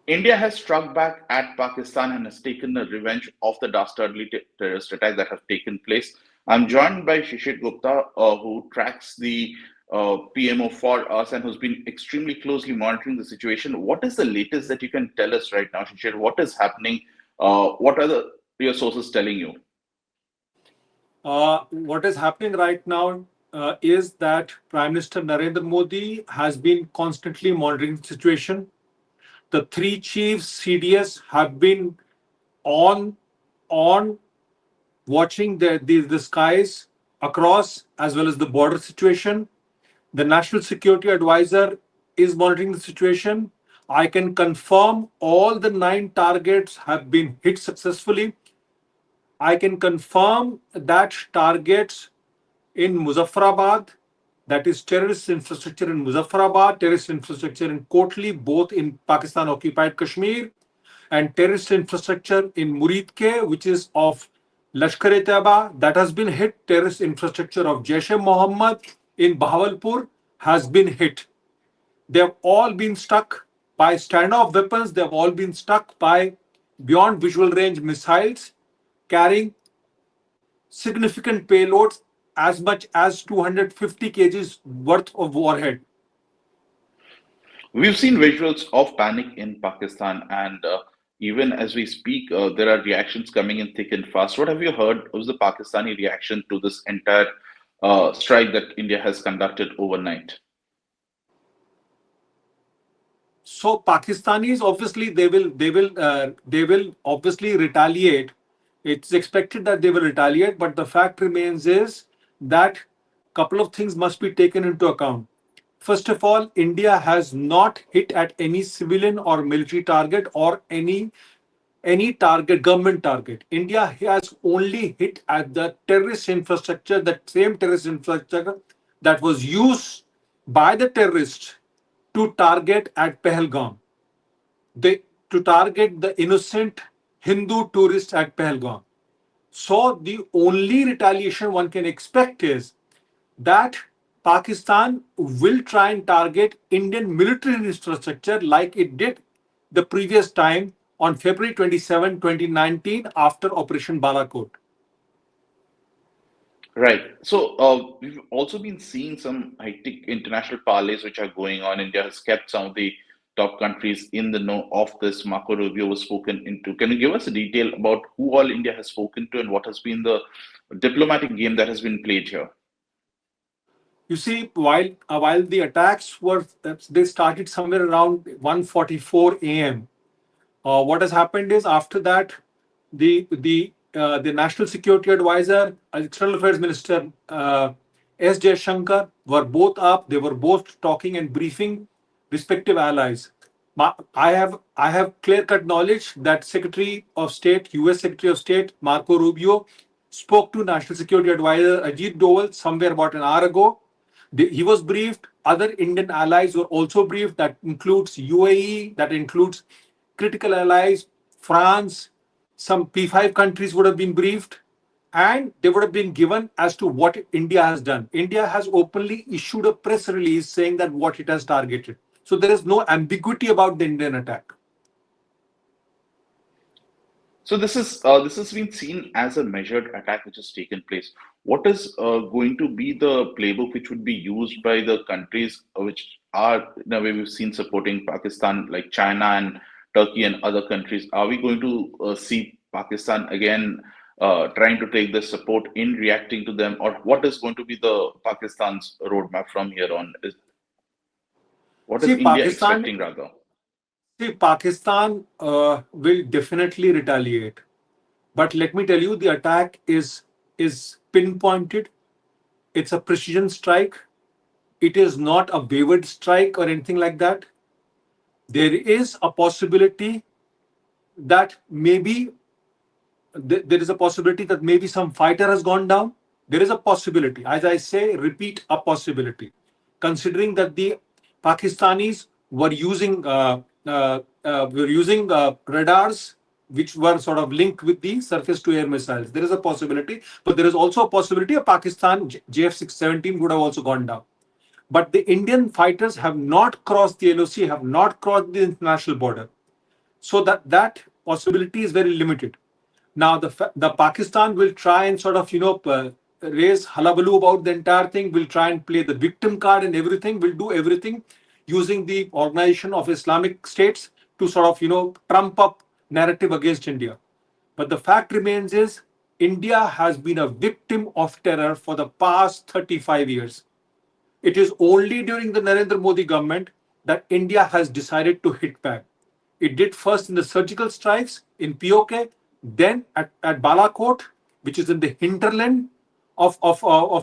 India has struck back at Pakistan and has taken a revenge of the dastardly terrorist attacks that have taken place. I'm joined by Shishir Gupta, who tracks the PMO for us and who's been extremely closely monitoring the situation. What is the latest that you can tell us right now, Shishir? What is happening? What are your sources telling you? What is happening right now is that Prime Minister Narendra Modi has been constantly monitoring the situation. The three chiefs CDS have been on on watching the skies across as well as the border situation. The National Security Advisor is monitoring the situation. I can confirm all the 9 targets have been hit successfully. I can confirm that targets in Muzaffarabad, that is terrorist infrastructure in Muzaffarabad, terrorist infrastructure in Kotli, both in Pakistan occupied Kashmir, and terrorist infrastructure in Muridke, which is of Lashkar-e-Taiba, that has been hit. Terrorist infrastructure of Jaish-e-Mohammed in Bahawalpur has been hit. They have all been struck by standoff weapons. They have all been struck by beyond visual range missiles carrying significant payloads as much as 250 kgs worth of warhead. We've seen visuals of panic in Pakistan, and even as we speak, there are reactions coming in thick and fast. What have you heard was the Pakistani reaction to this entire strike that India has conducted overnight? So Pakistanis obviously they will obviously retaliate. It's expected that they will retaliate, but the fact remains is that couple of things must be taken into account. First of all, India has not hit at any civilian or military target or any target, government target. India has only hit at the terrorist infrastructure, that same terrorist infrastructure that was used by the terrorists to target at Pahalgam. They to target the innocent Hindu tourists at Pahalgam. So the only retaliation one can expect is that Pakistan will try and target Indian military infrastructure like it did the previous time on February 27, 2019, after Operation Balakot. Right. So we've also been seeing some hectic international parlays which are going on. India has kept some of the top countries in the know of this. Marco Rubio was spoken into. Can you give us a detail about who all India has spoken to and what has been the diplomatic game that has been played here? You see, while the attacks were they started somewhere around 1:44 a.m. What has happened is after that, the National Security Advisor, External Affairs Minister S. Jaishankar were both up. They were both talking and briefing respective allies. I have clear cut knowledge that Secretary of State, U.S. Secretary of State Marco Rubio spoke to National Security Advisor Ajit Doval somewhere about an hour ago. He was briefed. Other Indian allies were also briefed. That includes UAE, that includes critical allies, France, some P5 countries would have been briefed, and they would have been given as to what India has done. India has openly issued a press release saying that what it has targeted. So there is no ambiguity about the Indian attack. So this has been seen as a measured attack which has taken place. What is going to be the playbook which would be used by the countries which are, in a way, we've seen supporting Pakistan, like China and Turkey and other countries? Are we going to see Pakistan again trying to take the support in reacting to them, or what is going to be the Pakistan's roadmap from here on? What is See, India Pakistan, expecting rather? See, Pakistan will definitely retaliate. But let me tell you, the attack is pinpointed. It's a precision strike. It is not a wavered strike or anything like that. There is a possibility that maybe there is a possibility that maybe some fighter has gone down. There is a possibility, as I say, repeat, a possibility, considering that the Pakistanis were using radars which were sort of linked with the surface to air missiles. There is a possibility, but there is also a possibility of Pakistan JF-617 would have also gone down. But the Indian fighters have not crossed the LOC, have not crossed the international border. So that possibility is very limited. Now the Pakistan will try and sort of raise hullabaloo about the entire thing. Will try and play the victim card and everything. Will do everything using the Organization of Islamic States to sort of trump up narrative against India. But the fact remains is India has been a victim of terror for the past 35 years. It is only during the Narendra Modi government that India has decided to hit back. It did first in the surgical strikes in POK, then at Balakot, which is in the hinterland of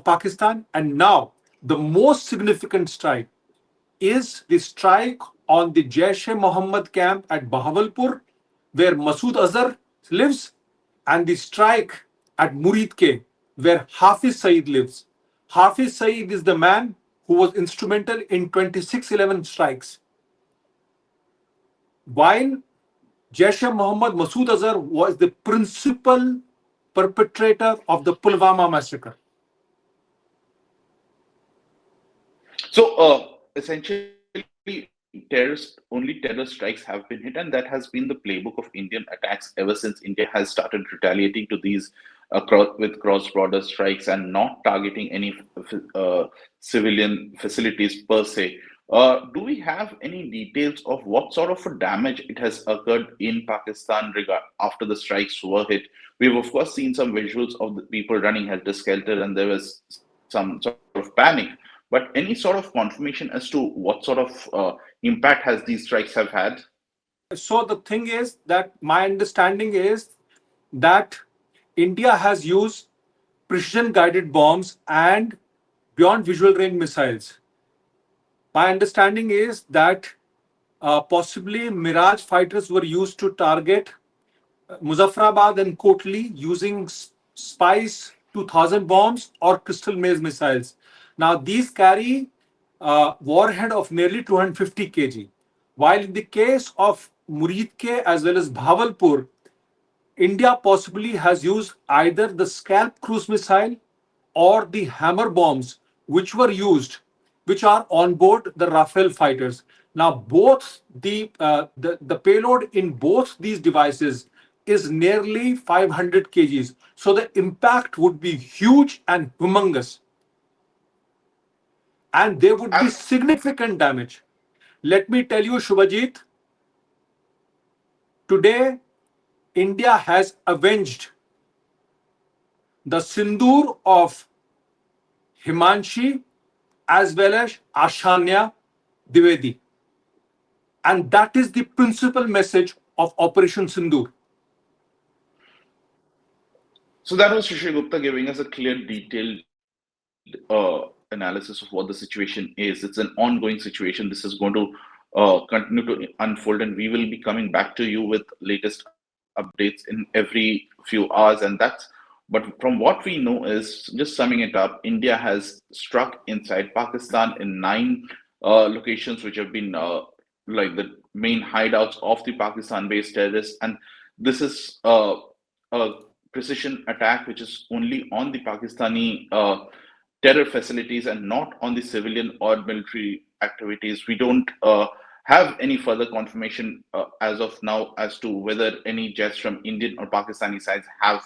Pakistan, and now the most significant strike is the strike on the Jaish-e-Mohammed camp at Bahawalpur, where Masood Azhar lives, and the strike at Muridke, where Hafiz Saeed lives. Hafiz Saeed is the man who was instrumental in 2611 strikes, while Jaish-e-Mohammed Masood Azhar was the principal perpetrator of the Pulwama massacre. So, essentially, only terrorist strikes have been hit, and that has been the playbook of Indian attacks ever since India has started retaliating to these with cross-border strikes and not targeting any civilian facilities per se. Do we have any details of what sort of a damage it has occurred in Pakistan after the strikes were hit? We've of course seen some visuals of the people running helter-skelter, and there was some sort of panic. But any sort of confirmation as to what sort of impact has these strikes have had? So the thing is that my understanding is that India has used precision guided bombs and beyond visual range missiles. My understanding is that possibly Mirage fighters were used to target Muzaffarabad and Kotli using Spice 2000 bombs or Crystal Maze missiles. Now, these carry a warhead of nearly 250 kg. While in the case of Muridke as well as Bhavalpur, India possibly has used either the Scalp cruise missile or the hammer bombs, which were used, which are on board the Rafale fighters. Now, both the payload in both these devices is nearly 500 kgs. So the impact would be huge and humongous, and there would be And significant damage. Let me tell you, Shubhajit, today India has avenged the Sindoor of Himanshi as well as Ashanya Dwivedi. And that is the principal message of Operation Sindoor. so that was Shishir Gupta giving us a clear, detailed analysis of what the situation is. It's an ongoing situation. This is going to continue to unfold, and we will be coming back to you with latest updates in every few hours. And but from what we know is, just summing it up, India has struck inside Pakistan in nine locations which have been like the main hideouts of the Pakistan-based terrorists, and this is a precision attack which is only on the Pakistani terror facilities and not on the civilian or military activities. We don't have any further confirmation as of now as to whether any jets from Indian or Pakistani sides have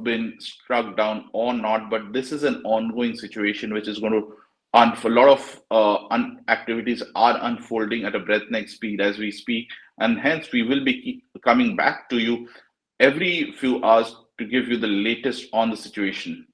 been struck down or not. But this is an ongoing situation which is going to a lot of activities are unfolding at a breathtaking speed as we speak, and hence we will be coming back to you every few hours to give you the latest on the situation.